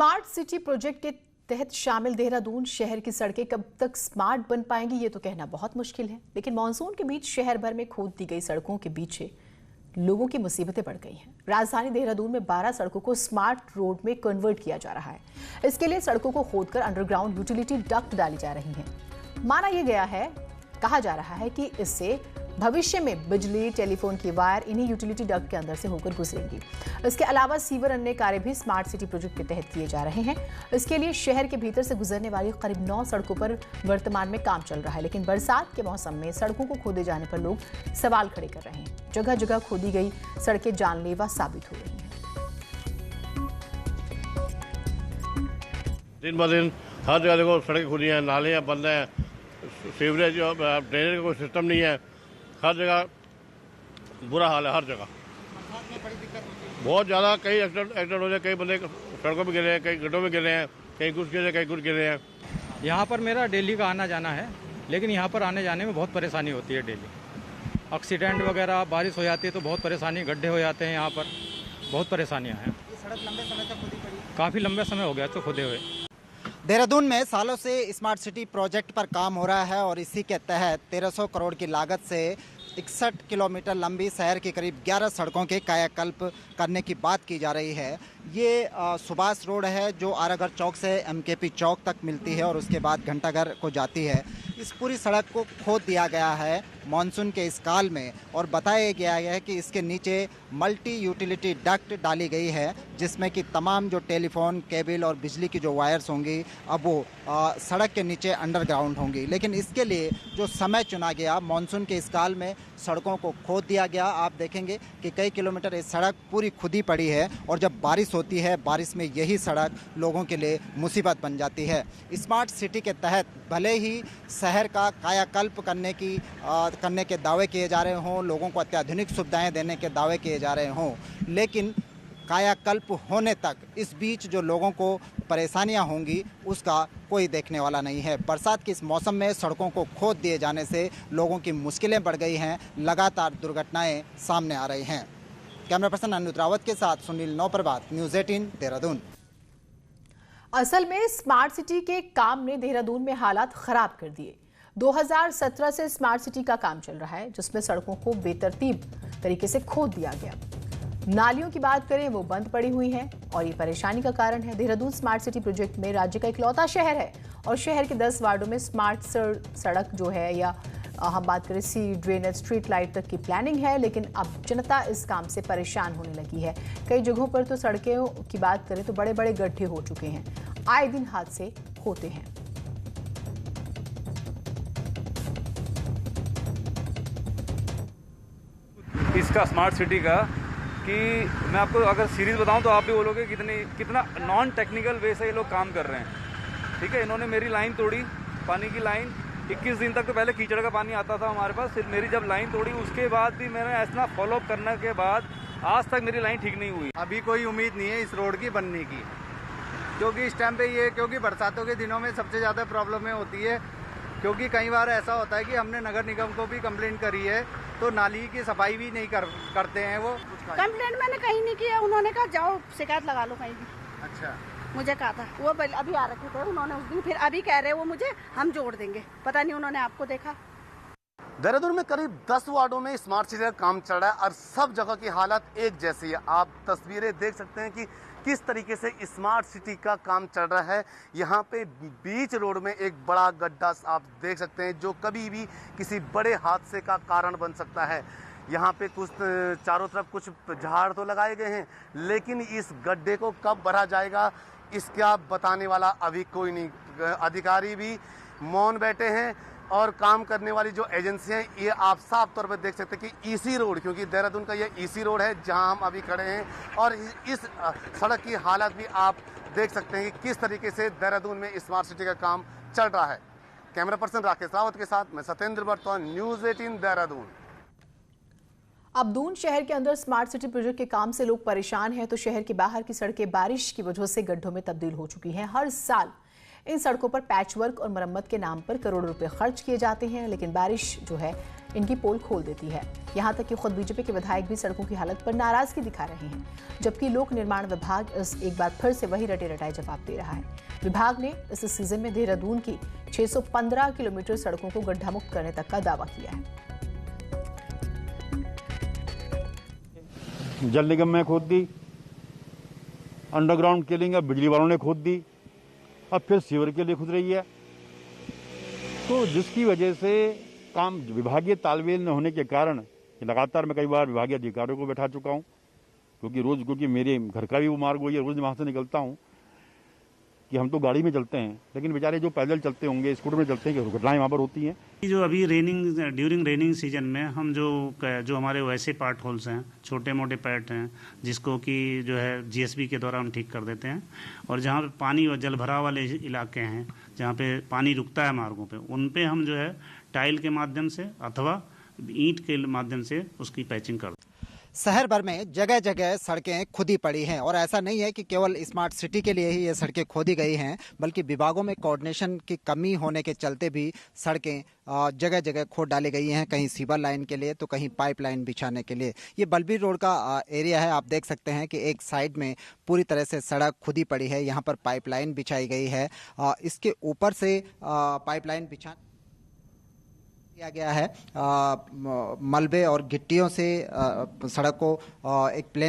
Smart city project के तहत शामिल देहरादून शहर की सड़कें कब तक स्मार्ट बन पाएंगी ये तो कहना बहुत मुश्किल है। लेकिन मानसून के बीच शहर भर में खोद दी गई सड़कों के पीछे लोगों की मुसीबतें बढ़ गई हैं। राजधानी देहरादून में 12 सड़कों को स्मार्ट रोड में कन्वर्ट किया जा रहा है। इसके लिए सड़कों को खोदकर अंडरग्राउंड यूटिलिटी डक्ट डाली जा रही हैं। कहा जा रहा है कि इससे भविष्य में बिजली, टेलीफोन की वायर इन्हीं यूटिलिटी डक्ट के अंदर से होकर गुजरेंगी। इसके अलावा सीवर अन्य कार्य भी स्मार्ट सिटी प्रोजेक्ट के तहत किए जा रहे हैं। इसके लिए शहर के भीतर से गुजरने वाली करीब 9 सड़कों पर वर्तमान में काम चल रहा है। लेकिन बरसात के मौसम में सड़कों को खोदे जाने पर लोग सवाल खड़े कर रहे हैं। जगह जगह खोदी गई सड़कें जानलेवा साबित हो रही हैं। दिन ब दिन हर जगह देखो सड़कें खुली हैं, नाले बंद हैं, सीवरेज ड्रेनेज का कोई सिस्टम नहीं है। हर जगह बुरा हाल है, हर जगह बहुत ज़्यादा। कई एक्सीडेंट हो जाए, कई बंदे सड़कों में गिरे हैं, कई गड्ढों में गिरे हैं, कहीं कुछ गिरे, कहीं कुछ गिरे हैं। यहाँ पर मेरा डेली का आना जाना है, लेकिन यहाँ पर आने जाने में बहुत परेशानी होती है। डेली एक्सीडेंट वगैरह, बारिश हो जाती है तो बहुत परेशानी, गड्ढे हो जाते हैं, यहाँ पर बहुत परेशानियाँ हैं। सड़क लंबे समय तक खुदी पड़ी, काफ़ी लंबे समय हो गया तो खुदे हुए। देहरादून में सालों से स्मार्ट सिटी प्रोजेक्ट पर काम हो रहा है और इसी के तहत 1300 करोड़ की लागत से 61 किलोमीटर लंबी शहर की करीब 11 सड़कों के कायाकल्प करने की बात की जा रही है। ये सुभाष रोड है जो आरागढ़ चौक से एमकेपी चौक तक मिलती है और उसके बाद घंटाघर को जाती है। इस पूरी सड़क को खोद दिया गया है मानसून के इस काल में और बताया गया है कि इसके नीचे मल्टी यूटिलिटी डक्ट डाली गई है, जिसमें कि तमाम जो टेलीफोन, केबल और बिजली की जो वायर्स होंगी अब वो सड़क के नीचे अंडरग्राउंड होंगी। लेकिन इसके लिए जो समय चुना गया, मानसून के इस काल में सड़कों को खोद दिया गया। आप देखेंगे कि कई किलोमीटर ये सड़क पूरी खुदी पड़ी है और जब बारिश होती है, बारिश में यही सड़क लोगों के लिए मुसीबत बन जाती है। स्मार्ट सिटी के तहत भले ही शहर का कायाकल्प करने के दावे किए जा रहे हों, लोगों को अत्याधुनिक सुविधाएं देने के दावे किए जा रहे हों, लेकिन कायाकल्प होने तक इस बीच जो लोगों को परेशानियां होंगी उसका कोई देखने वाला नहीं है। बरसात के इस मौसम में सड़कों को खोद दिए जाने से लोगों की मुश्किलें बढ़ गई हैं, लगातार दुर्घटनाएं सामने आ रही हैं। कैमरा पर्सन अनुज रावत के साथ सुनील नौप्रभात, न्यूज़ 18 देहरादून। असल में स्मार्ट सिटी के काम ने देहरादून में हालात खराब कर दिए। 2017 से स्मार्ट सिटी का काम चल रहा है, जिसमें सड़कों को बेतरतीब तरीके से खोद दिया गया। नालियों की बात करें, वो बंद पड़ी हुई हैं और ये परेशानी का कारण है। देहरादून स्मार्ट सिटी प्रोजेक्ट में राज्य का इकलौता शहर है और शहर के 10 वार्डों में स्मार्ट सड़क जो है या हम बात करें सी ड्रेनेज, स्ट्रीट लाइट तक की प्लानिंग है, लेकिन अब जनता इस काम से परेशान होने लगी है। कई जगहों पर तो सड़कों की बात करें तो बड़े बड़े गड्ढे हो चुके हैं, आए दिन हादसे होते हैं। इसका स्मार्ट सिटी का कि मैं आपको अगर सीरीज बताऊं तो आप भी बोलोगे कितना नॉन टेक्निकल वे से ये लोग काम कर रहे हैं। ठीक है, इन्होंने मेरी लाइन तोड़ी, पानी की लाइन। 21 दिन तक तो पहले कीचड़ का पानी आता था हमारे पास, फिर मेरी जब लाइन तोड़ी उसके बाद भी मैंने ऐसा फॉलोअप करने के बाद आज तक मेरी लाइन ठीक नहीं हुई। अभी कोई उम्मीद नहीं है इस रोड की बनने की, क्योंकि इस टाइम पे क्योंकि बरसातों के दिनों में सबसे ज़्यादा प्रॉब्लमें होती है। क्योंकि कई बार ऐसा होता है कि हमने नगर निगम को भी कंप्लेंट करी है तो नाली की सफाई भी नहीं करते हैं वो। कंप्लेंट मैंने कहीं नहीं किया, उन्होंने कहा जाओ शिकायत लगा लो कहीं भी। अच्छा, मुझे कहा था वो अभी आ रखे थे उन्होंने उस दिन, फिर अभी कह रहे वो मुझे हम जोड़ देंगे, पता नहीं उन्होंने आपको देखा। देहरादून में करीब 10 वार्डों में स्मार्ट सिटी का काम चल रहा है और सब जगह की हालत एक जैसी है। आप तस्वीरें देख सकते हैं कि किस तरीके से स्मार्ट सिटी का काम चल रहा है। यहाँ पे बीच रोड में एक बड़ा गड्ढा आप देख सकते हैं जो कभी भी किसी बड़े हादसे का कारण बन सकता है। यहाँ पे कुछ चारों तरफ कुछ झाड़ तो लगाए गए हैं, लेकिन इस गड्ढे को कब भरा जाएगा इसका बताने वाला अभी कोई नहीं। अधिकारी भी मौन बैठे हैं और काम करने वाली जो एजेंसियां, ये आप साफ तौर पर देख सकते हैं कि ईसी रोड, क्योंकि देहरादून का ये ईसी रोड है जहां हम अभी खड़े हैं, और इस सड़क की हालत भी आप देख सकते हैं कि किस तरीके से देहरादून में स्मार्ट सिटी का काम चल रहा है। कैमरा पर्सन राकेश रावत के साथ मैं सत्येंद्र बर्तौन, न्यूज़ 18 देहरादून। अब दून शहर के अंदर स्मार्ट सिटी प्रोजेक्ट के काम से लोग परेशान हैं, तो शहर के बाहर की सड़कें बारिश की वजह से गड्ढों में तब्दील हो चुकी हैं। हर साल इन सड़कों पर पैचवर्क और मरम्मत के नाम पर करोड़ों रुपए खर्च किए जाते हैं, लेकिन बारिश जो है इनकी पोल खोल देती है। यहाँ तक कि खुद बीजेपी के विधायक भी सड़कों की हालत पर नाराजगी दिखा रहे हैं, जबकि लोक निर्माण विभाग एक बार फिर से वही रटे रटाए जवाब दे रहा है। विभाग ने इस सीजन में देहरादून की 615 किलोमीटर सड़कों को गड्ढा मुक्त करने तक का दावा किया है। जल निगम में खोद दी, अंडरग्राउंड केलिंग अब बिजली वालों ने खोद दी, अब फिर सीवर के लिए खुद रही है। तो जिसकी वजह से काम विभागीय तालमेल न होने के कारण लगातार मैं कई बार विभागीय अधिकारियों को बैठा चुका हूँ, क्योंकि मेरे घर का भी वो मार्ग वही है, रोज वहाँ से निकलता हूँ कि हम तो गाड़ी में चलते हैं, लेकिन बेचारे जो पैदल चलते होंगे, स्कूटर में चलते हैं, दुर्घटनाएं वहाँ पर होती हैं। जो अभी ड्यूरिंग रेनिंग सीजन में हम जो हमारे वैसे पार्ट होल्स हैं, छोटे मोटे पैट हैं, जिसको कि जो है जीएसबी के द्वारा हम ठीक कर देते हैं, और जहाँ पे पानी और जल भराव वाले इलाके हैं, जहाँ पे पानी रुकता है मार्गों पे, उन पे हम जो है टाइल के माध्यम से अथवा ईंट के माध्यम से उसकी पैचिंग कर। शहर भर में जगह जगह सड़कें खुदी पड़ी हैं और ऐसा नहीं है कि केवल स्मार्ट सिटी के लिए ही ये सड़कें खोदी गई हैं, बल्कि विभागों में कोऑर्डिनेशन की कमी होने के चलते भी सड़कें जगह जगह खोद डाली गई हैं, कहीं सीवर लाइन के लिए तो कहीं पाइपलाइन बिछाने के लिए। ये बलबीर रोड का एरिया है, आप देख सकते हैं कि एक साइड में पूरी तरह से सड़क खुदी पड़ी है, यहाँ पर पाइपलाइन बिछाई गई है, इसके ऊपर से पाइपलाइन बिछा किया गया है। मलबे और गिट्टियों से सड़क को एक प्लेन